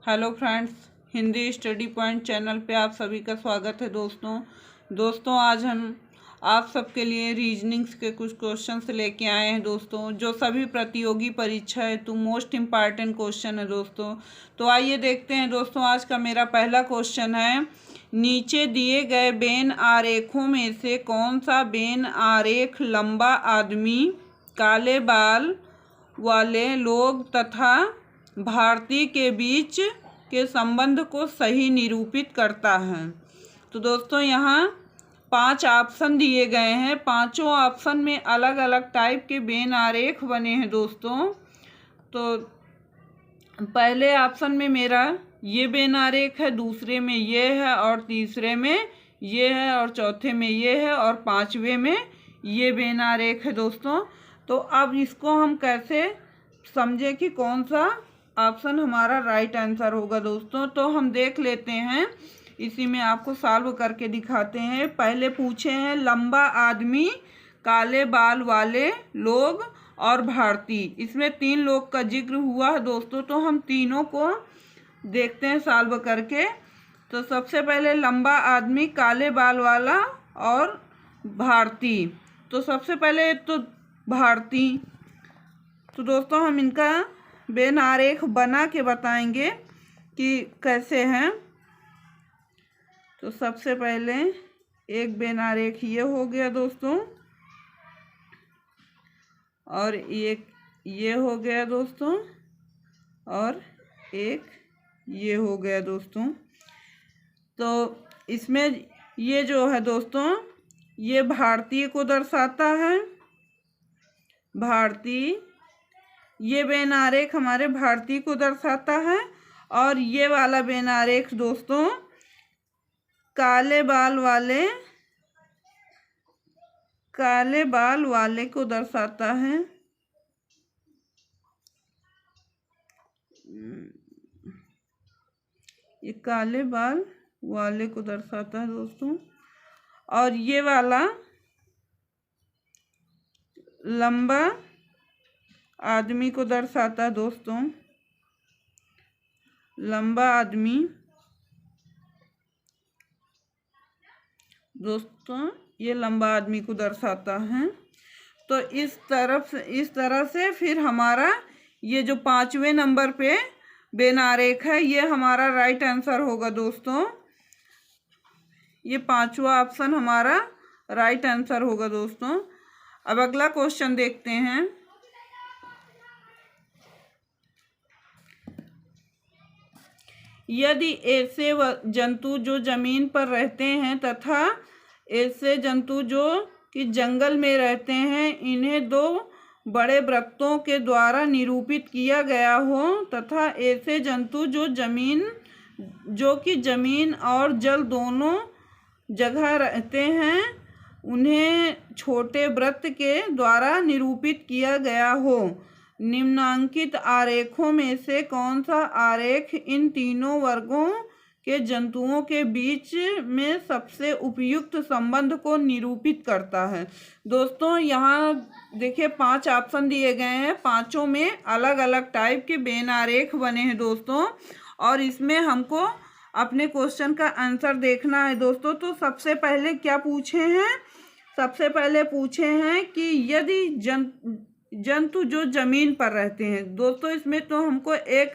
Hello friends, Hindi study point channel पे आप सभी का स्वागत है। दोस्तों आज हम आप सबके लिए रीजनिंग्स के कुछ क्वेश्चंस लेके आए हैं दोस्तों, जो सभी प्रतियोगी परीक्षा हेतु मोस्ट इम्पॉर्टेंट क्वेश्चन है दोस्तों। तो आइए देखते हैं दोस्तों। आज का मेरा पहला क्वेश्चन है, नीचे दिए गए वेन आरेखों में से कौन सा वेन आरेख लंबा आदमी, काले बाल वाले लोग तथा भारती के बीच के संबंध को सही निरूपित करता है? तो दोस्तों यहाँ 5 ऑप्शन दिए गए हैं। पांचों ऑप्शन में अलग अलग टाइप के वेन आरेख बने हैं दोस्तों। तो पहले ऑप्शन में मेरा ये वेन आरेख है, दूसरे में ये है, और तीसरे में ये है, और चौथे में ये है, और पांचवे में ये वेन आरेख है दोस्तों। तो अब इसको हम कैसे समझें कि कौन सा ऑप्शन हमारा राइट आंसर होगा दोस्तों। तो हम देख लेते हैं, इसी में आपको सॉल्व करके दिखाते हैं। पहले पूछे हैं लंबा आदमी, काले बाल वाले लोग और भारती। इसमें 3 लोग का जिक्र हुआ है दोस्तों। तो हम तीनों को देखते हैं सॉल्व करके। तो सबसे पहले लंबा आदमी, काले बाल वाला और भारती। तो सबसे पहले तो भारती। तो दोस्तों हम इनका वेन आरेख बना के बताएंगे कि कैसे हैं। तो सबसे पहले एक वेन आरेख ये हो गया दोस्तों, और एक ये हो गया दोस्तों, और एक ये हो गया दोस्तों। तो इसमें ये जो है दोस्तों, ये भारतीय को दर्शाता है। भारतीय, ये वेन आरेख हमारे भारतीय को दर्शाता है। और ये वाला वेन आरेख दोस्तों काले बाल वाले को दर्शाता है। ये काले बाल वाले को दर्शाता है दोस्तों। और ये वाला लंबा आदमी को दर्शाता है दोस्तों। लंबा आदमी दोस्तों, ये लंबा आदमी को दर्शाता है। तो इस तरह से फिर हमारा ये जो 5वें नंबर पे वेन आरेख है, ये हमारा राइट आंसर होगा दोस्तों। ये 5वां ऑप्शन हमारा राइट आंसर होगा दोस्तों। अब अगला क्वेश्चन देखते हैं। यदि ऐसे जंतु जो जमीन पर रहते हैं तथा ऐसे जंतु जो कि जंगल में रहते हैं, इन्हें 2 बड़े वृत्तों के द्वारा निरूपित किया गया हो, तथा ऐसे जंतु जो कि जमीन और जल दोनों जगह रहते हैं, उन्हें छोटे वृत्त के द्वारा निरूपित किया गया हो, निम्नांकित आरेखों में से कौन सा आरेख इन तीनों वर्गों के जंतुओं के बीच में सबसे उपयुक्त संबंध को निरूपित करता है? दोस्तों यहाँ देखिए 5 ऑप्शन दिए गए हैं। पांचों में अलग अलग टाइप के वेन आरेख बने हैं दोस्तों, और इसमें हमको अपने क्वेश्चन का आंसर देखना है दोस्तों। तो सबसे पहले क्या पूछे हैं? सबसे पहले पूछे हैं कि यदि जंतु जो जमीन पर रहते हैं दोस्तों, इसमें तो हमको एक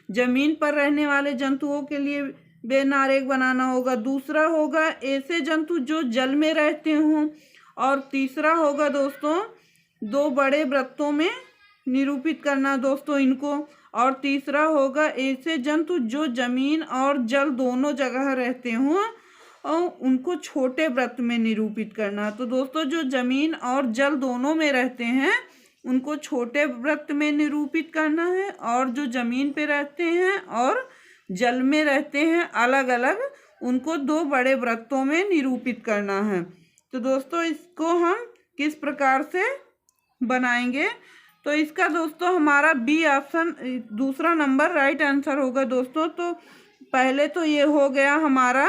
जमीन पर रहने वाले जंतुओं के लिए वेन आरेख बनाना होगा। दूसरा होगा ऐसे जंतु जो जल में रहते हों, और तीसरा होगा दोस्तों 2 बड़े वृत्तों में निरूपित करना दोस्तों इनको, और तीसरा होगा ऐसे जंतु जो जमीन और जल दोनों जगह रहते हों और उनको छोटे वृत्त में निरूपित करना। तो दोस्तों जो जमीन और जल दोनों में रहते हैं उनको छोटे वृत्त में निरूपित करना है, और जो जमीन पे रहते हैं और जल में रहते हैं अलग अलग, उनको 2 बड़े वृत्तों में निरूपित करना है। तो दोस्तों इसको हम किस प्रकार से बनाएंगे? तो इसका दोस्तों हमारा बी ऑप्शन, दूसरा नंबर राइट आंसर होगा दोस्तों। तो पहले तो ये हो गया हमारा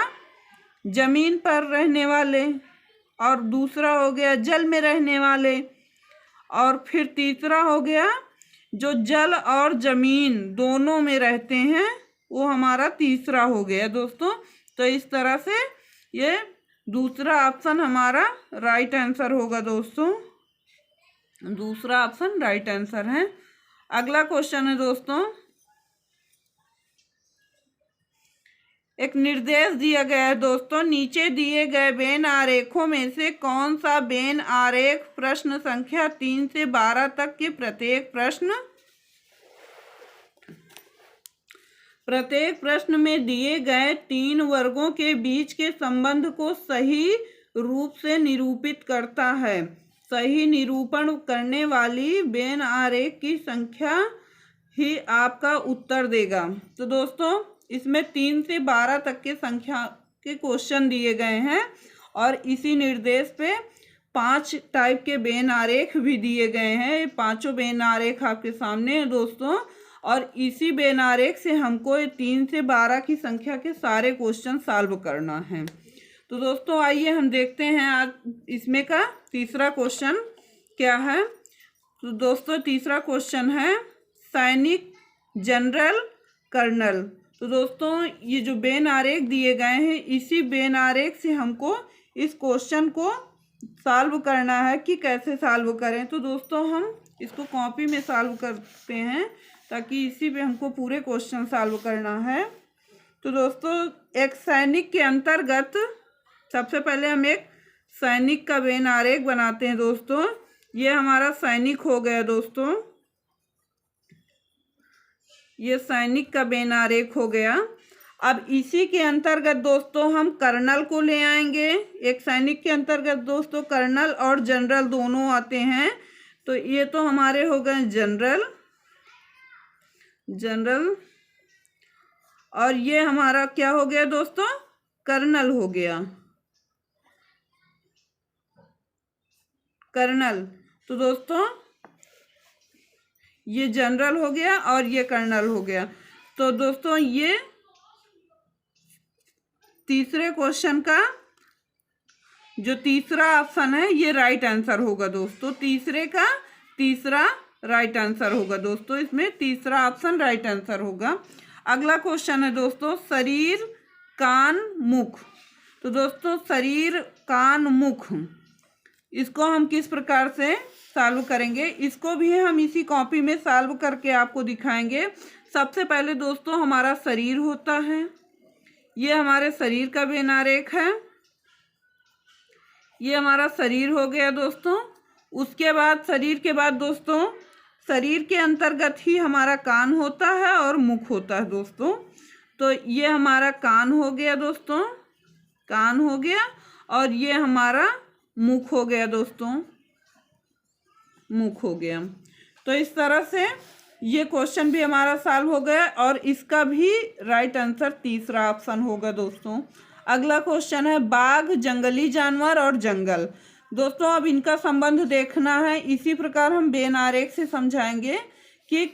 जमीन पर रहने वाले, और दूसरा हो गया जल में रहने वाले, और फिर तीसरा हो गया जो जल और जमीन दोनों में रहते हैं वो हमारा तीसरा हो गया दोस्तों। तो इस तरह से ये दूसरा ऑप्शन हमारा राइट आंसर होगा दोस्तों, दूसरा ऑप्शन राइट आंसर है। अगला क्वेश्चन है दोस्तों, एक निर्देश दिया गया है दोस्तों, नीचे दिए गए वेन आरेखों में से कौन सा वेन आरेख प्रश्न संख्या 3 से 12 तक के प्रत्येक प्रश्न में दिए गए 3 वर्गों के बीच के संबंध को सही रूप से निरूपित करता है। सही निरूपण करने वाली वेन आरेख की संख्या ही आपका उत्तर देगा। तो दोस्तों इसमें 3 से 12 तक के संख्या के क्वेश्चन दिए गए हैं और इसी निर्देश पे 5 टाइप के वेन आरेख भी दिए गए हैं। 5 वेन आरेख आपके सामने है दोस्तों, और इसी वेन आरेख से हमको 3 से 12 की संख्या के सारे क्वेश्चन सॉल्व करना है। तो दोस्तों आइए हम देखते हैं आज इसमें का तीसरा क्वेश्चन क्या है। तो दोस्तों तीसरा क्वेश्चन है सैनिक, जनरल, कर्नल। तो दोस्तों ये जो वेन आरेख दिए गए हैं, इसी वेन आरेख से हमको इस क्वेश्चन को सॉल्व करना है कि कैसे सॉल्व करें। तो दोस्तों हम इसको कॉपी में सॉल्व करते हैं ताकि इसी पे हमको पूरे क्वेश्चन सॉल्व करना है। तो दोस्तों एक सैनिक के अंतर्गत सबसे पहले हम एक सैनिक का वेन आरेख बनाते हैं दोस्तों। ये हमारा सैनिक हो गया दोस्तों, ये सैनिक का वेन आरेख हो गया। अब इसी के अंतर्गत दोस्तों हम कर्नल को ले आएंगे। एक सैनिक के अंतर्गत दोस्तों कर्नल और जनरल दोनों आते हैं। तो ये तो हमारे हो गए जनरल, और ये हमारा क्या हो गया दोस्तों, कर्नल हो गया, कर्नल। तो दोस्तों ये जनरल हो गया और ये कर्नल हो गया। तो दोस्तों ये तीसरे क्वेश्चन का जो तीसरा ऑप्शन है ये राइट आंसर होगा दोस्तों। तीसरे का तीसरा राइट आंसर होगा दोस्तों, इसमें तीसरा ऑप्शन राइट आंसर होगा। अगला क्वेश्चन है दोस्तों शरीर, कान, मुख। तो दोस्तों शरीर, कान, मुख, इसको हम किस प्रकार से सॉल्व करेंगे, इसको भी हम इसी कॉपी में सॉल्व करके आपको दिखाएंगे। सबसे पहले दोस्तों हमारा शरीर होता है, ये हमारे शरीर का वेन आरेख है, ये हमारा शरीर हो गया दोस्तों। उसके बाद शरीर के बाद दोस्तों शरीर के अंतर्गत ही हमारा कान होता है और मुख होता है दोस्तों। तो ये हमारा कान हो गया दोस्तों, कान हो गया, और ये हमारा मुख हो गया दोस्तों, मुख हो गया। तो इस तरह से ये क्वेश्चन भी हमारा सॉल्व हो गया और इसका भी राइट आंसर तीसरा ऑप्शन होगा दोस्तों। अगला क्वेश्चन है बाघ, जंगली जानवर और जंगल। दोस्तों अब इनका संबंध देखना है। इसी प्रकार हम वेन आरेख से समझाएंगे कि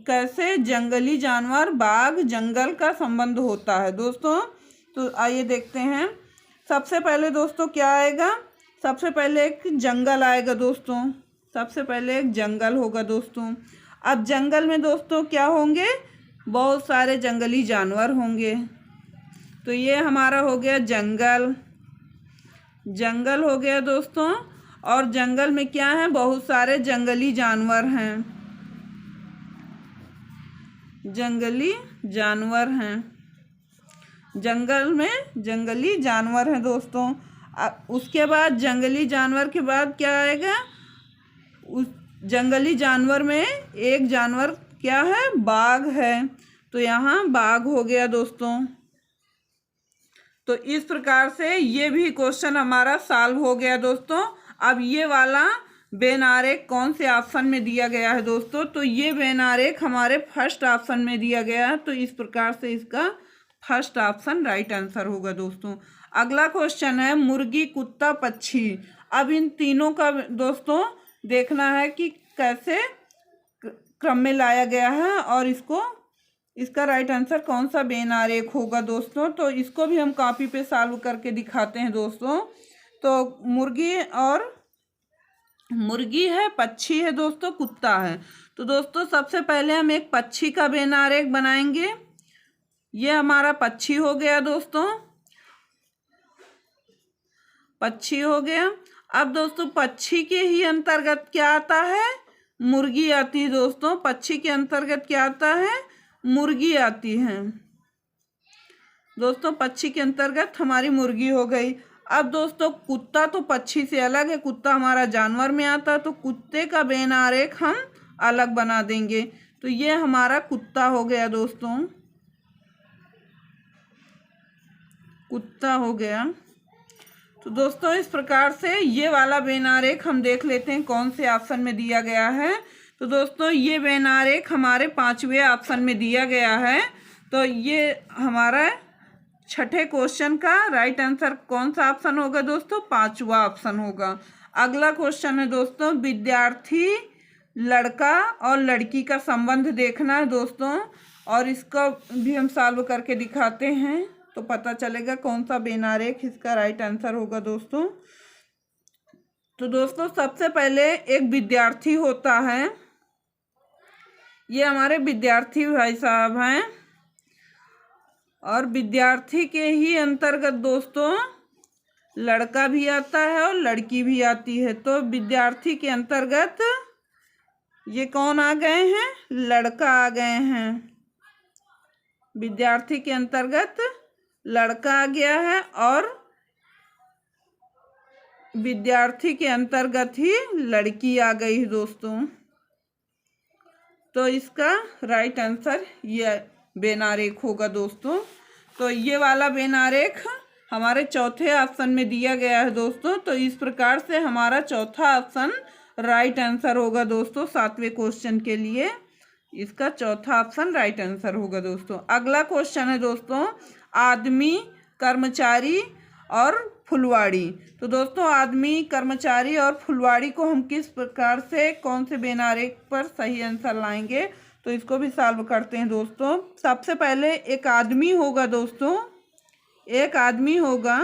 कैसे जंगली जानवर, बाघ, जंगल का संबंध होता है दोस्तों। तो आइए देखते हैं। सबसे पहले दोस्तों क्या आएगा, सबसे पहले एक जंगल आएगा दोस्तों, सबसे पहले एक जंगल होगा दोस्तों। अब जंगल में दोस्तों क्या होंगे, बहुत सारे जंगली जानवर होंगे। तो ये हमारा हो गया जंगल, जंगल हो गया दोस्तों। और जंगल में क्या है, बहुत सारे जंगली जानवर हैं, जंगली जानवर हैं, जंगल में जंगली जानवर हैं दोस्तों। उसके बाद जंगली जानवर के बाद क्या आएगा, उस जंगली जानवर में एक जानवर क्या है, बाघ है। तो यहाँ बाघ हो गया दोस्तों। तो इस प्रकार से ये भी क्वेश्चन हमारा सॉल्व हो गया दोस्तों। अब ये वाला वेन आरेख कौन से ऑप्शन में दिया गया है दोस्तों, तो ये वेन आरेख हमारे फर्स्ट ऑप्शन में दिया गया है। तो इस प्रकार से इसका फर्स्ट ऑप्शन राइट आंसर होगा दोस्तों। अगला क्वेश्चन है मुर्गी, कुत्ता, पक्षी। अब इन तीनों का दोस्तों देखना है कि कैसे क्रम में लाया गया है और इसका राइट आंसर कौन सा वेन आरेख होगा दोस्तों। तो इसको भी हम कॉपी पे सॉल्व करके दिखाते हैं दोस्तों। तो मुर्गी है, पक्षी है दोस्तों, कुत्ता है। तो दोस्तों सबसे पहले हम एक पक्षी का वेन आरेख बनाएंगे। ये हमारा पक्षी हो गया दोस्तों, पक्षी हो गया। अब दोस्तों पक्षी के ही अंतर्गत क्या आता है, मुर्गी आती है दोस्तों। पक्षी के अंतर्गत क्या आता है, मुर्गी आती है दोस्तों। पक्षी के अंतर्गत हमारी मुर्गी हो गई। अब दोस्तों कुत्ता तो पक्षी से अलग है, कुत्ता हमारा जानवर में आता है, तो कुत्ते का बेन आरेख हम अलग बना देंगे। तो ये हमारा कुत्ता हो गया दोस्तों, कुत्ता हो गया। तो दोस्तों इस प्रकार से ये वाला बेन आरेख हम देख लेते हैं कौन से ऑप्शन में दिया गया है। तो दोस्तों ये बेन आरेख हमारे 5वें ऑप्शन में दिया गया है। तो ये हमारा छठे क्वेश्चन का राइट आंसर कौन सा ऑप्शन होगा दोस्तों, 5वां ऑप्शन होगा। अगला क्वेश्चन है दोस्तों, विद्यार्थी लड़का और लड़की का संबंध देखना है दोस्तों, और इसका भी हम सॉल्व करके दिखाते हैं तो पता चलेगा कौन सा बेन आरेख इसका राइट आंसर होगा दोस्तों। तो दोस्तों सबसे पहले एक विद्यार्थी होता है, ये हमारे विद्यार्थी भाई साहब हैं, और विद्यार्थी के ही अंतर्गत दोस्तों लड़का भी आता है और लड़की भी आती है। तो विद्यार्थी के अंतर्गत ये कौन आ गए हैं, लड़का आ गए हैं। विद्यार्थी के अंतर्गत लड़का आ गया है और विद्यार्थी के अंतर्गत ही लड़की आ गई है दोस्तों। तो इसका राइट आंसर ये बेन आरेख होगा दोस्तों। तो ये वाला बेन आरेख हमारे चौथे ऑप्शन में दिया गया है दोस्तों। तो इस प्रकार से हमारा चौथा ऑप्शन राइट आंसर होगा दोस्तों। 7वें क्वेश्चन के लिए इसका चौथा ऑप्शन राइट आंसर होगा दोस्तों। अगला क्वेश्चन है दोस्तों, आदमी, कर्मचारी और फुलवाड़ी। तो दोस्तों आदमी, कर्मचारी और फुलवाड़ी को हम किस प्रकार से कौन से बेन आरेख पर सही आंसर लाएंगे, तो इसको भी सॉल्व करते हैं दोस्तों। सबसे पहले एक आदमी होगा दोस्तों, एक आदमी होगा,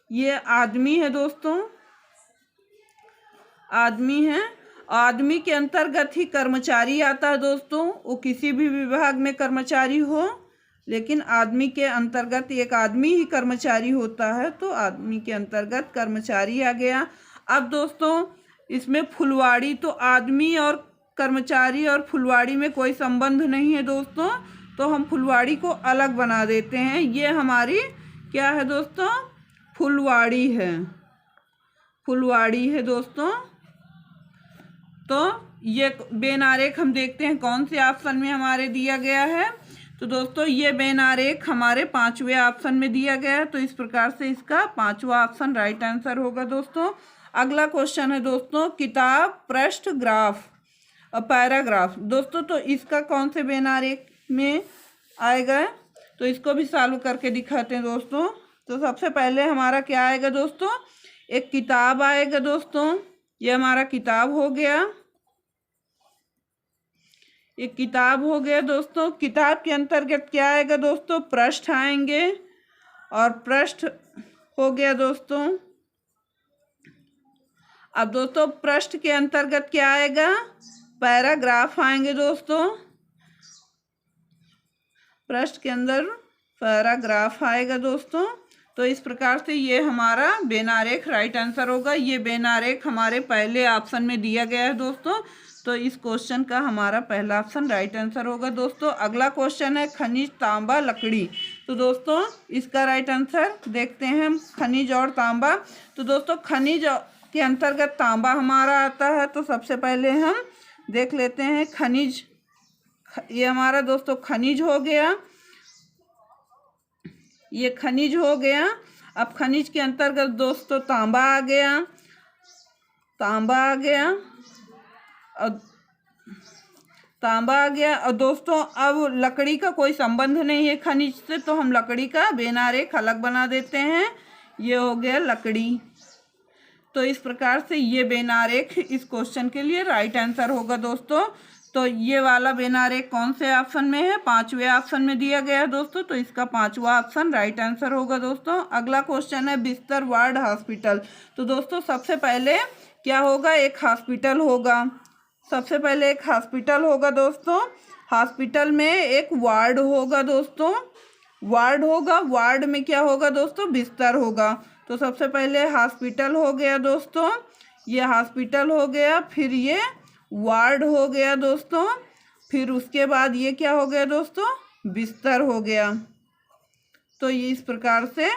ये आदमी है दोस्तों, आदमी है। आदमी के अंतर्गत ही कर्मचारी आता है दोस्तों, वो किसी भी विभाग में कर्मचारी हो, लेकिन आदमी के अंतर्गत एक आदमी ही कर्मचारी होता है, तो आदमी के अंतर्गत कर्मचारी आ गया। अब दोस्तों इसमें फुलवाड़ी, तो आदमी और कर्मचारी और फुलवाड़ी में कोई संबंध नहीं है दोस्तों, तो हम फुलवाड़ी को अलग बना देते हैं। ये हमारी क्या है दोस्तों, फुलवाड़ी है, फुलवाड़ी है दोस्तों। तो ये बेन आरेख हम देखते हैं कौन से ऑप्शन में हमारे दिया गया है। तो दोस्तों ये बेन आरेख हमारे 5वें ऑप्शन में दिया गया है। तो इस प्रकार से इसका 5वां ऑप्शन राइट आंसर होगा दोस्तों। अगला क्वेश्चन है दोस्तों, किताब, पृष्ठ, ग्राफ और पैराग्राफ। दोस्तों तो इसका कौन से बेन आरेख में आएगा, तो इसको भी सॉल्व करके दिखाते हैं दोस्तों। तो सबसे पहले हमारा क्या आएगा दोस्तों, एक किताब आएगा दोस्तों, ये हमारा किताब हो गया, एक किताब हो गया दोस्तों। किताब के अंतर्गत क्या आएगा दोस्तों, पृष्ठ आएंगे, और पृष्ठ हो गया दोस्तों। अब दोस्तों पृष्ठ के अंतर्गत क्या आएगा, पैराग्राफ आएंगे दोस्तों, पृष्ठ के अंदर पैराग्राफ आएगा दोस्तों। तो इस प्रकार से ये हमारा बेन आरेख राइट आंसर होगा। ये बेन आरेख हमारे पहले ऑप्शन में दिया गया है दोस्तों। तो इस क्वेश्चन का हमारा पहला ऑप्शन राइट आंसर होगा दोस्तों। अगला क्वेश्चन है खनिज, तांबा, लकड़ी। तो दोस्तों इसका राइट आंसर देखते हैं हम, खनिज और तांबा। तो दोस्तों खनिज के अंतर्गत तांबा हमारा आता है। तो सबसे पहले हम देख लेते हैं खनिज, ये हमारा दोस्तों खनिज हो गया, ये खनिज हो गया। अब खनिज के अंतर्गत दोस्तों तांबा आ गया, तांबा आ गया, और तांबा आ गया। और दोस्तों अब लकड़ी का कोई संबंध नहीं है खनिज से, तो हम लकड़ी का बेन आरेख अलग बना देते हैं, ये हो गया लकड़ी। तो इस प्रकार से ये बेन आरेख इस क्वेश्चन के लिए राइट आंसर होगा दोस्तों। तो ये वाला बेन आरेख कौन से ऑप्शन में है, 5वें ऑप्शन में दिया गया है दोस्तों। तो इसका 5वां ऑप्शन राइट आंसर होगा दोस्तों। अगला क्वेश्चन है बिस्तर, वार्ड, हॉस्पिटल। तो दोस्तों सबसे पहले क्या होगा, एक हॉस्पिटल होगा, सबसे पहले एक हॉस्पिटल होगा दोस्तों। हॉस्पिटल में एक वार्ड होगा दोस्तों। वार्ड होगा, वार्ड में क्या होगा दोस्तों? बिस्तर होगा। तो सबसे पहले हॉस्पिटल हो गया दोस्तों, ये हॉस्पिटल हो गया, फिर ये वार्ड हो गया दोस्तों, फिर उसके बाद ये क्या हो गया दोस्तों? बिस्तर हो गया। तो ये इस प्रकार से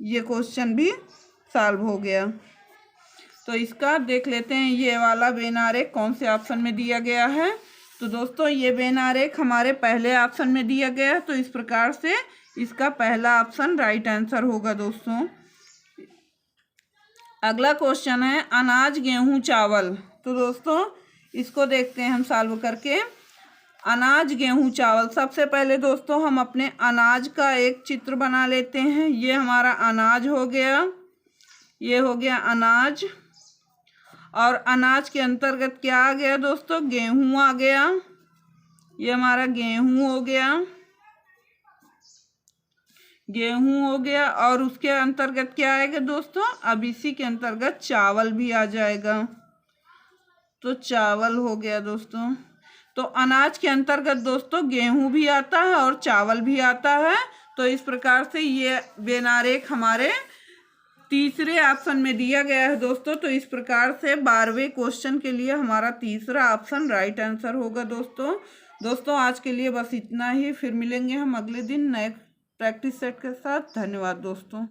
ये क्वेश्चन भी सॉल्व हो गया। तो इसका देख लेते हैं ये वाला वेन आरेख कौन से ऑप्शन में दिया गया है। तो दोस्तों ये वेन आरेख हमारे पहले ऑप्शन में दिया गया है, तो इस प्रकार से इसका पहला ऑप्शन राइट आंसर होगा दोस्तों। अगला क्वेश्चन है अनाज, गेहूं, चावल। तो दोस्तों इसको देखते हैं हम सॉल्व करके। अनाज, गेहूं, चावल। सबसे पहले दोस्तों हम अपने अनाज का एक चित्र बना लेते हैं। ये हमारा अनाज हो गया, ये हो गया अनाज, और अनाज के अंतर्गत क्या आ गया दोस्तों? गेहूं आ गया। ये हमारा गेहूं हो गया, गेहूं हो गया, और उसके अंतर्गत क्या आएगा दोस्तों? अब इसी के अंतर्गत चावल भी आ जाएगा। तो चावल हो गया दोस्तों। तो अनाज के अंतर्गत दोस्तों गेहूं भी आता है और चावल भी आता है। तो इस प्रकार से ये वेन आरेख हमारे तीसरे ऑप्शन में दिया गया है दोस्तों। तो इस प्रकार से 12वें क्वेश्चन के लिए हमारा तीसरा ऑप्शन राइट आंसर होगा दोस्तों आज के लिए बस इतना ही। फिर मिलेंगे हम अगले दिन नए प्रैक्टिस सेट के साथ। धन्यवाद दोस्तों।